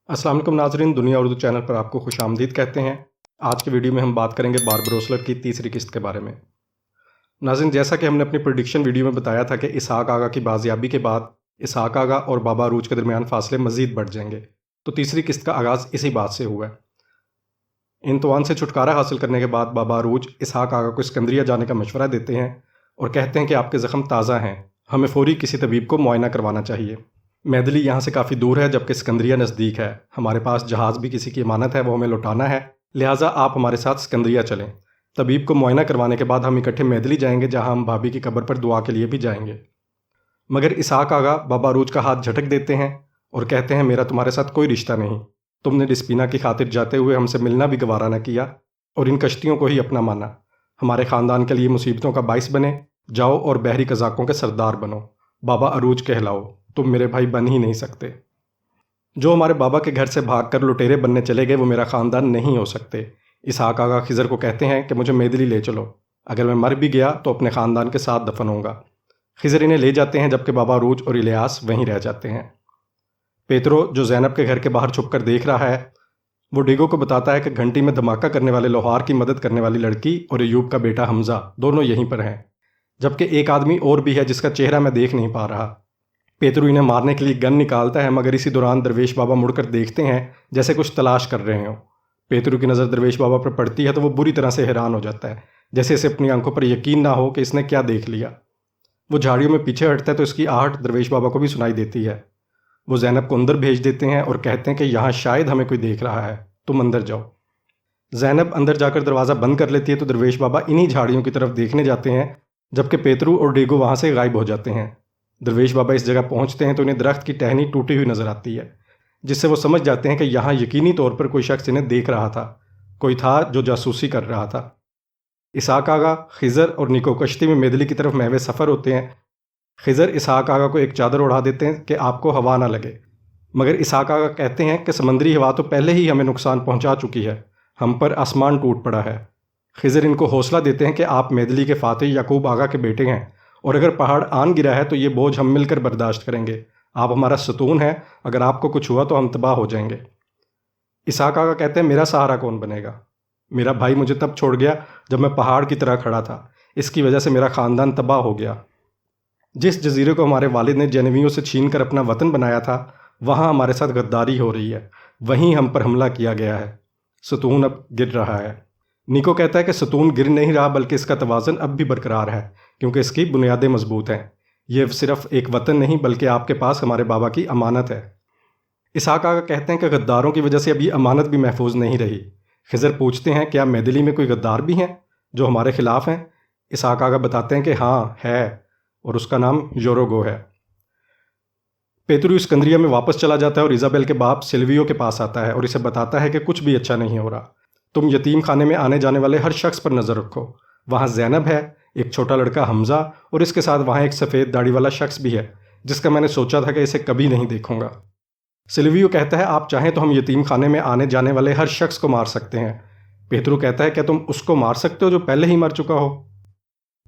अस्सलाम वालेकुम नाज़रीन, दुनिया उर्दू चैनल पर आपको खुशामदीद कहते हैं। आज की वीडियो में हम बात करेंगे बारबरोसलर की तीसरी किस्त के बारे में। नाज़रीन, जैसा कि हमने अपनी प्रेडिक्शन वीडियो में बताया था कि इसहाक आगा की बाजियाबी के बाद इसहाक आगा और बाबा अरूज के दरमियान फासले मज़ीद बढ़ जाएंगे, तो तीसरी किस्त का आगाज़ इसी बात से हुआ है। इन तूफ़ान से छुटकारा हासिल करने के बाद बाबा अरूज इसहाक आगा को सिकंदरिया जाने का मशवरा देते हैं और कहते हैं कि आपके ज़ख्म ताज़ा हैं, हमें फ़ौरी किसी तबीब को मुआयना करवाना चाहिए। मैदली यहाँ से काफ़ी दूर है जबकि सिकंदरिया नज़दीक है। हमारे पास जहाज़ भी किसी की अमानत है, वो हमें लौटाना है, लिहाजा आप हमारे साथ सिकंदरिया चलें। तबीब को मुआयना करवाने के बाद हम इकट्ठे मैदली जाएंगे, जहाँ हम भाभी की कब्र पर दुआ के लिए भी जाएंगे। मगर इसहाक आगा बाबा अरूज का हाथ झटक देते हैं और कहते हैं, मेरा तुम्हारे साथ कोई रिश्ता नहीं। तुमने डिस्पीना की खातिर जाते हुए हमसे मिलना भी गवारा न किया और इन कश्तियों को ही अपना माना। हमारे ख़ानदान के लिए मुसीबतों का बाइस बने, जाओ और बहरी कज़ाकों के सरदार बनो, बाबा अरूज कहलाओ, तुम मेरे भाई बन ही नहीं सकते। जो हमारे बाबा के घर से भागकर लुटेरे बनने चले गए वो मेरा ख़ानदान नहीं हो सकते। इसहाक आगा खिज़र को कहते हैं कि मुझे मैदली ले चलो, अगर मैं मर भी गया तो अपने ख़ानदान के साथ दफन होऊंगा। खिज़र इन्हें ले जाते हैं जबकि बाबा अरूज और इलियास वहीं रह जाते हैं। पेतरो, जो ज़ैनब के घर के बाहर छुपकर देख रहा है, वो डीगो को बताता है कि घंटी में धमाका करने वाले लोहार की मदद करने वाली लड़की और अयूब का बेटा हमज़ा दोनों यहीं पर हैं, जबकि एक आदमी और भी है जिसका चेहरा मैं देख नहीं पा रहा। पेतरू इन्हें मारने के लिए गन निकालता है, मगर इसी दौरान दरवेश बाबा मुड़कर देखते हैं जैसे कुछ तलाश कर रहे हों। पेतरू की नज़र दरवेश बाबा पर पड़ती है तो वो बुरी तरह से हैरान हो जाता है, जैसे इसे अपनी आंखों पर यकीन ना हो कि इसने क्या देख लिया। वो झाड़ियों में पीछे हटता है तो इसकी आहट दरवेश बाबा को भी सुनाई देती है। वो ज़ैनब को अंदर भेज देते हैं और कहते हैं कि यहाँ शायद हमें कोई देख रहा है, तुम अंदर जाओ। ज़ैनब अंदर जाकर दरवाज़ा बंद कर लेती है तो दरवेश बाबा इन्हीं झाड़ियों की तरफ देखने जाते हैं, जबकि पेतरू और डेगो वहाँ से गायब हो जाते हैं। दरवेश बाबा इस जगह पहुँचते हैं तो उन्हें दरख्त की टहनी टूटी हुई नज़र आती है, जिससे वो समझ जाते हैं कि यहाँ यकीनी तौर पर कोई शख्स इन्हें देख रहा था, कोई था जो जासूसी कर रहा था। इसहाक आगा, खिज़र और निको कश्ती में मैदली की तरफ महवे सफ़र होते हैं। खिज़र इसहाक आगा को एक चादर उड़ा देते हैं कि आपको हवा ना लगे, मगर इसहाक आगा कहते हैं कि समंदरी हवा तो पहले ही हमें नुकसान पहुंचा चुकी है, हम पर आसमान टूट पड़ा है। खिज़र इनको हौसला देते हैं कि आप मैदली के फातिह याकूब आगा के बेटे हैं और अगर पहाड़ आन गिरा है तो ये बोझ हम मिलकर बर्दाश्त करेंगे। आप हमारा सतून है, अगर आपको कुछ हुआ तो हम तबाह हो जाएंगे। इसहाक आगा कहते हैं, मेरा सहारा कौन बनेगा? मेरा भाई मुझे तब छोड़ गया जब मैं पहाड़ की तरह खड़ा था, इसकी वजह से मेरा ख़ानदान तबाह हो गया। जिस जजीरे को हमारे वालिद ने जनवियों से छीन कर अपना वतन बनाया था, वहाँ हमारे साथ गद्दारी हो रही है, वहीं हम पर हमला किया गया है। सतून अब गिर रहा है। निको कहता है कि सतून गिर नहीं रहा बल्कि इसका तवाज़न अब भी बरकरार है, क्योंकि इसकी बुनियादें मजबूत हैं। ये सिर्फ एक वतन नहीं बल्कि आपके पास हमारे बाबा की अमानत है। इसहाक आगा कहते हैं कि गद्दारों की वजह से अब ये अमानत भी महफूज नहीं रही। खिज़र पूछते हैं, क्या मैदली में कोई गद्दार भी हैं जो हमारे खिलाफ हैं? इसहाक आगा बताते हैं कि हाँ है, और उसका नाम योरोगो है। पेतरू सिकंदरिया में वापस चला जाता है और इज़ाबेल के बाप सिल्वियो के पास आता है और इसे बताता है कि कुछ भी अच्छा नहीं हो रहा। तुम यतीम खाने में आने जाने वाले हर शख्स पर नज़र रखो। वहाँ ज़ैनब है, एक छोटा लड़का हमज़ा और इसके साथ वहाँ एक सफ़ेद दाढ़ी वाला शख्स भी है, जिसका मैंने सोचा था कि इसे कभी नहीं देखूंगा। सिल्वियो कहता है, आप चाहें तो हम यतीम खाने में आने जाने वाले हर शख्स को मार सकते हैं। पेतरू कहता है, क्या तुम उसको मार सकते हो जो पहले ही मर चुका हो?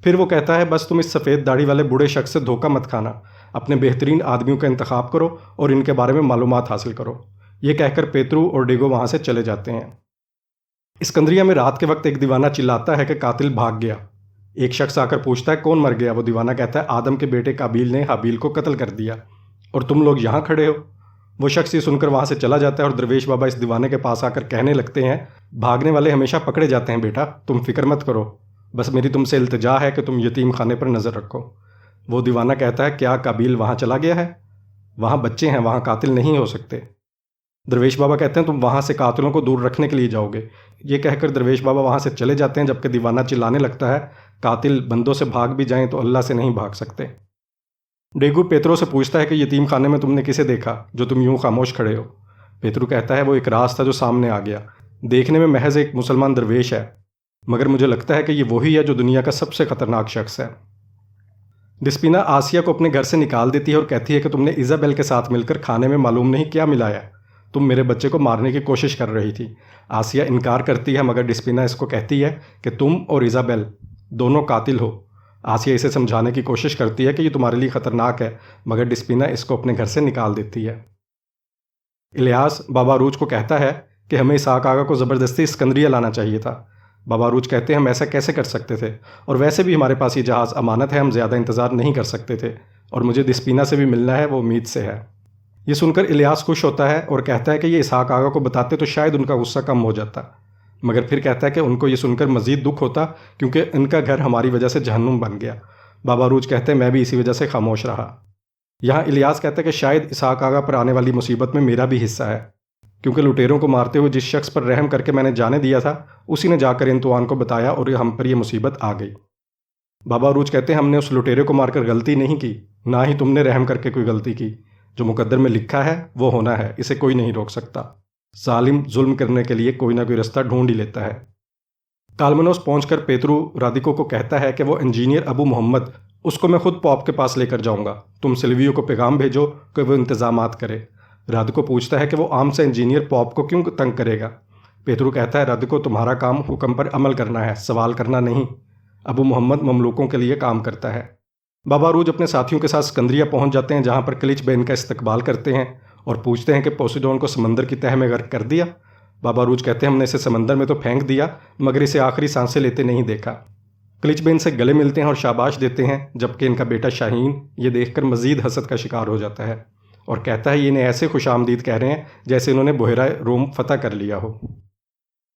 फिर वो कहता है, बस तुम इस सफ़ेद दाढ़ी वाले बूढ़े शख्स से धोखा मत खाना, अपने बेहतरीन आदमियों का इंतखाब करो और इनके बारे में मालूमात हासिल करो। ये कहकर पेतरू और डेगो वहाँ से चले जाते हैं। सिकंदरिया में रात के वक्त एक दीवाना चिल्लाता है कि कातिल भाग गया। एक शख्स आकर पूछता है, कौन मर गया? वो दीवाना कहता है, आदम के बेटे काबील ने हाबील को कत्ल कर दिया और तुम लोग यहाँ खड़े हो। वो शख्स ये सुनकर वहाँ से चला जाता है और दरवेश बाबा इस दीवाने के पास आकर कहने लगते हैं, भागने वाले हमेशा पकड़े जाते हैं बेटा, तुम फिक्र मत करो, बस मेरी तुमसे इल्तिजा है कि तुम यतीम खाने पर नज़र रखो। वो दीवाना कहता है, क्या काबील वहाँ चला गया है? वहाँ बच्चे हैं, वहाँ कातिल नहीं हो सकते। दरवेश बाबा कहते हैं, तुम वहाँ से कातिलों को दूर रखने के लिए जाओगे। ये कहकर दरवेश बाबा वहाँ से चले जाते हैं, जबकि दीवाना चिल्लाने लगता है, कातिल बंदों से भाग भी जाएं तो अल्लाह से नहीं भाग सकते। डेगू पेतरो से पूछता है कि यतीम खाने में तुमने किसे देखा जो तुम यूं खामोश खड़े हो? पेतरू कहता है, वो एक राज था जो सामने आ गया, देखने में महज एक मुसलमान दरवेश है, मगर मुझे लगता है कि ये वही है जो दुनिया का सबसे ख़तरनाक शख्स है। डिस्पीना आसिया को अपने घर से निकाल देती है और कहती है कि तुमने इज़ाबेल के साथ मिलकर खाने में मालूम नहीं क्या मिलाया, तुम मेरे बच्चे को मारने की कोशिश कर रही थी। आसिया इनकार करती है, मगर डिस्पीना इसको कहती है कि तुम और इज़ाबेल दोनों कातिल हो। आसिया इसे समझाने की कोशिश करती है कि ये तुम्हारे लिए ख़तरनाक है, मगर डिस्पीना इसको अपने घर से निकाल देती है। इलियास बाबा अरूज को कहता है कि हमें इसहाक आगा को ज़बरदस्ती सिकंदरिया लाना चाहिए था। बाबा अरूज कहते हैं हम ऐसा कैसे कर सकते थे, और वैसे भी हमारे पास ये जहाज़ अमानत है, हम ज़्यादा इंतज़ार नहीं कर सकते थे, और मुझे दिस्पीना से भी मिलना है, वो उम्मीद से है। ये सुनकर इलियास खुश होता है और कहता है कि ये इसहाक आगा को बताते तो शायद उनका गुस्सा कम हो जाता, मगर फिर कहता है कि उनको ये सुनकर मज़ीद दुख होता क्योंकि इनका घर हमारी वजह से जहन्नुम बन गया। बाबा अरूज कहते हैं मैं भी इसी वजह से खामोश रहा। यहाँ इलियास कहता है कि शायद इसहाक आगा पर आने वाली मुसीबत में मेरा भी हिस्सा है, क्योंकि लुटेरों को मारते हुए जिस शख्स पर रहम करके मैंने जाने दिया था, उसी ने जाकर इंतवान को बताया और हम पर यह मुसीबत आ गई। बाबा अरूज कहते हैं हमने उस लुटेरे को मारकर गलती नहीं की, ना ही तुमने रहम करके कोई गलती की। जो मुकद्दर में लिखा है वो होना है, इसे कोई नहीं रोक सकता। जालिम जुल्म करने के लिए कोई ना कोई रास्ता ढूंढ ही लेता है। कालमनोस पहुंचकर पेतरू राधिको को कहता है कि वो इंजीनियर अबू मोहम्मद, उसको मैं खुद पॉप के पास लेकर जाऊंगा, तुम सिल्वियो को पैगाम भेजो कि वो इंतजामात करे। राधिको पूछता है कि वो आम से इंजीनियर पॉप को क्यों तंग करेगा। पेतरू कहता है राधिको तुम्हारा काम हुक्म पर अमल करना है, सवाल करना नहीं। अबू मोहम्मद ममलूकों के लिए काम करता है। बाबा अरूज अपने साथियों के साथ सिकंदरिया पहुंच जाते हैं, जहां पर क्लिच बेन का इस्तकबाल करते हैं और पूछते हैं कि पोसीडोन को समंदर की तह में गर्क कर दिया। बाबा अरूज कहते हैं हमने इसे समंदर में तो फेंक दिया, मगर इसे आखिरी सांसें लेते नहीं देखा। क्लिच बेन से गले मिलते हैं और शाबाश देते हैं, जबकि इनका बेटा शाहीन ये देखकर मजीद हसद का शिकार हो जाता है और कहता है ये इन्हें ऐसे खुशामदीद कह रहे हैं जैसे इन्होंने बुहरा रोम फतह कर लिया हो।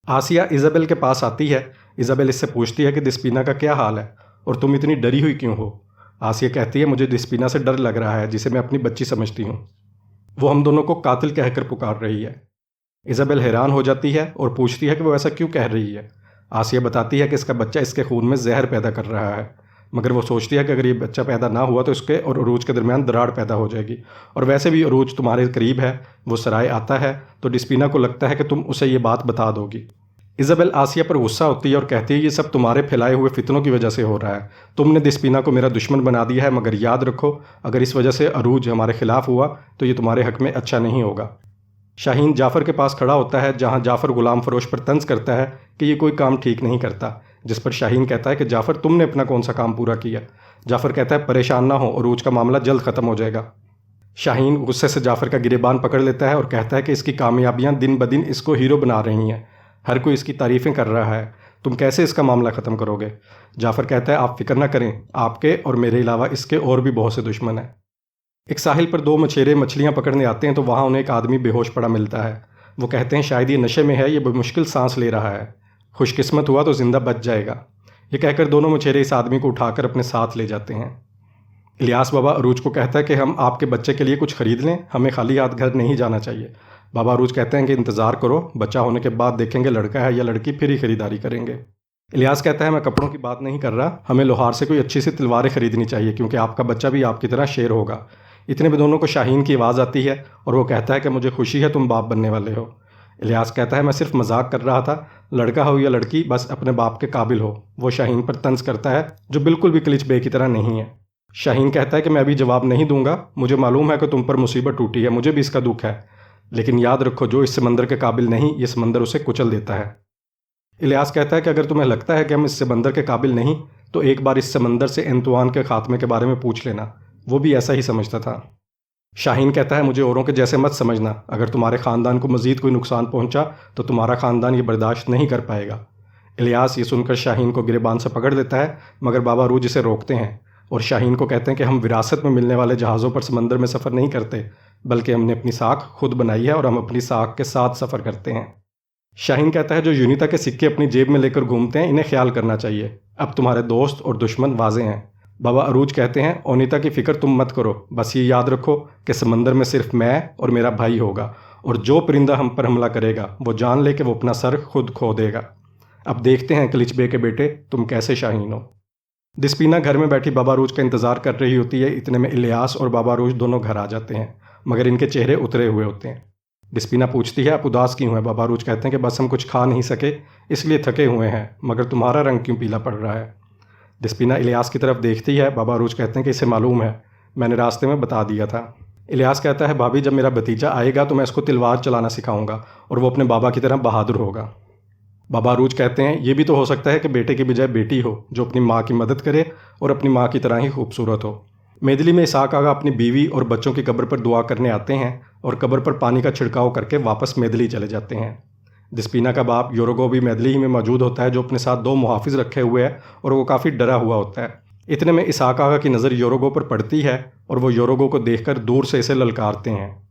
आसिया इज़ाबेल के पास आती है। इज़ाबेल इससे पूछती है कि दिस्पीना का क्या हाल है और तुम इतनी डरी हुई क्यों हो। आसिया कहती है मुझे दिस्पीना से डर लग रहा है, जिसे मैं अपनी बच्ची समझती हूँ। वो हम दोनों को कातिल कहकर पुकार रही है। इज़ाबेल हैरान हो जाती है और पूछती है कि वो ऐसा क्यों कह रही है। आसिया बताती है कि इसका बच्चा इसके खून में जहर पैदा कर रहा है, मगर वो सोचती है कि अगर ये बच्चा पैदा ना हुआ तो इसके और अरूज के दरमियान दरार पैदा हो जाएगी, और वैसे भी अरूज तुम्हारे करीब है। वो सराय आता है तो डिस्पीना को लगता है कि तुम उसे ये बात बता दोगी। इज़ाबेल आसिया पर गुस्सा होती है और कहती है ये सब तुम्हारे फैलाए हुए फितनों की वजह से हो रहा है। तुमने दिस्पीना को मेरा दुश्मन बना दिया है, मगर याद रखो अगर इस वजह से अरूज हमारे खिलाफ हुआ तो ये तुम्हारे हक में अच्छा नहीं होगा। शाहीन जाफ़र के पास खड़ा होता है, जहाँ जाफ़र गुलाम फरोश पर तंज करता है कि ये कोई काम ठीक नहीं करता, जिस पर शाहीन कहता है कि जाफ़र तुमने अपना कौन सा काम पूरा किया। जाफ़र कहता है परेशान ना हो, अरूज का मामला जल्द ख़त्म हो जाएगा। शाहीन गुस्से से जाफ़र का गिरेबान पकड़ लेता है और कहता है कि इसकी कामयाबियाँ दिन ब दिन इसको हीरो बना रही हैं, हर कोई इसकी तारीफ़ें कर रहा है, तुम कैसे इसका मामला ख़त्म करोगे। जाफ़र कहता है आप फिक्र ना करें, आपके और मेरे अलावा इसके और भी बहुत से दुश्मन हैं। एक साहिल पर दो मछेरे मछलियाँ पकड़ने आते हैं तो वहाँ उन्हें एक आदमी बेहोश पड़ा मिलता है। वो कहते हैं शायद ये नशे में है, ये मुश्किल सांस ले रहा है, खुशकिस्मत हुआ तो ज़िंदा बच जाएगा। ये कहकर दोनों मछेरे इस आदमी को उठाकर अपने साथ ले जाते हैं। इलियास बाबा अरूज को कहता है कि हम आपके बच्चे के लिए कुछ ख़रीद लें, हमें खाली हाथ घर नहीं जाना चाहिए। बाबा अरूज कहते हैं कि इंतज़ार करो, बच्चा होने के बाद देखेंगे लड़का है या लड़की, फिर ही ख़रीदारी करेंगे। इलियास कहता है मैं कपड़ों की बात नहीं कर रहा, हमें लोहार से कोई अच्छी सी तलवारें ख़रीदनी चाहिए, क्योंकि आपका बच्चा भी आपकी तरह शेर होगा। इतने में दोनों को शाहीन की आवाज़ आती है और वो कहता है कि मुझे खुशी है तुम बाप बनने वाले हो। इलियास कहता है मैं सिर्फ मजाक कर रहा था, लड़का हो या लड़की बस अपने बाप के काबिल हो। वो शाहीन पर तंज करता है जो बिल्कुल भी क्लिच बे की तरह नहीं है। शाहीन कहता है कि मैं अभी जवाब नहीं दूंगा, मुझे मालूम है कि तुम पर मुसीबत टूटी है, मुझे भी इसका दुख है, लेकिन याद रखो जो इस समंदर के काबिल नहीं, ये समंदर उसे कुचल देता है। इलियास कहता है कि अगर तुम्हें लगता है कि हम इस समंदर के काबिल नहीं, तो एक बार इस समंदर से एंतुआन के खात्मे के बारे में पूछ लेना, वो भी ऐसा ही समझता था। शाहीन कहता है मुझे औरों के जैसे मत समझना, अगर तुम्हारे ख़ानदान को मज़ीद कोई नुकसान पहुंचा तो तुम्हारा ख़ानदान ये बर्दाश्त नहीं कर पाएगा। इलियास ये सुनकर शाहीन को गिरेबान से पकड़ लेता है, मगर बाबा अरूज इसे रोकते हैं और शाहीन को कहते हैं कि हम विरासत में मिलने वाले जहाज़ों पर समंदर में सफ़र नहीं करते, बल्कि हमने अपनी साख खुद बनाई है और हम अपनी साख के साथ सफ़र करते हैं। शाहीन कहता है जो यूनिता के सिक्के अपनी जेब में लेकर घूमते हैं इन्हें ख्याल करना चाहिए, अब तुम्हारे दोस्त और दुश्मन वाजे हैं। बाबा अरूज कहते हैं ओनिता की फ़िक्र तुम मत करो, बस ये याद रखो कि समंदर में सिर्फ मैं और मेरा भाई होगा, और जो परिंदा हम पर हमला करेगा वो जान ले कि वो अपना सर खुद खो देगा। अब देखते हैं क्लिच बे के बेटे तुम कैसे शाहीन हो। दिस्पीना घर में बैठी बाबा अरूज का इंतज़ार कर रही होती है। इतने में इलियास और बाबा अरूज दोनों घर आ जाते हैं, मगर इनके चेहरे उतरे हुए होते हैं। दिस्पीना पूछती है आप उदास क्यों हैं। बाबा अरूज कहते हैं कि बस हम कुछ खा नहीं सके इसलिए थके हुए हैं, मगर तुम्हारा रंग क्यों पीला पड़ रहा है। दिस्पीना इलियास की तरफ देखती है। बाबा अरूज कहते हैं कि इसे मालूम है, मैंने रास्ते में बता दिया था। इलियास कहता है भाभी जब मेरा भतीजा आएगा तो मैं इसको तलवार चलाना सिखाऊंगा और वो अपने बाबा की तरह बहादुर होगा। बाबा अरूज कहते हैं ये भी तो हो सकता है कि बेटे की बजाय बेटी हो जो अपनी माँ की मदद करे और अपनी माँ की तरह ही खूबसूरत हो। मेदली में इसहाक आगा अपनी बीवी और बच्चों की कब्र पर दुआ करने आते हैं और कब्र पर पानी का छिड़काव करके वापस मेदली चले जाते हैं। दिस्पीना का बाप योरोगो भी मेदली ही में मौजूद होता है, जो अपने साथ 2 मुहाफिज रखे हुए है और वो काफ़ी डरा हुआ होता है। इतने में इसहाक आगा की नज़र योरोगो पर पड़ती है और वो योरोगो को देखकर दूर से इसे ललकारते हैं।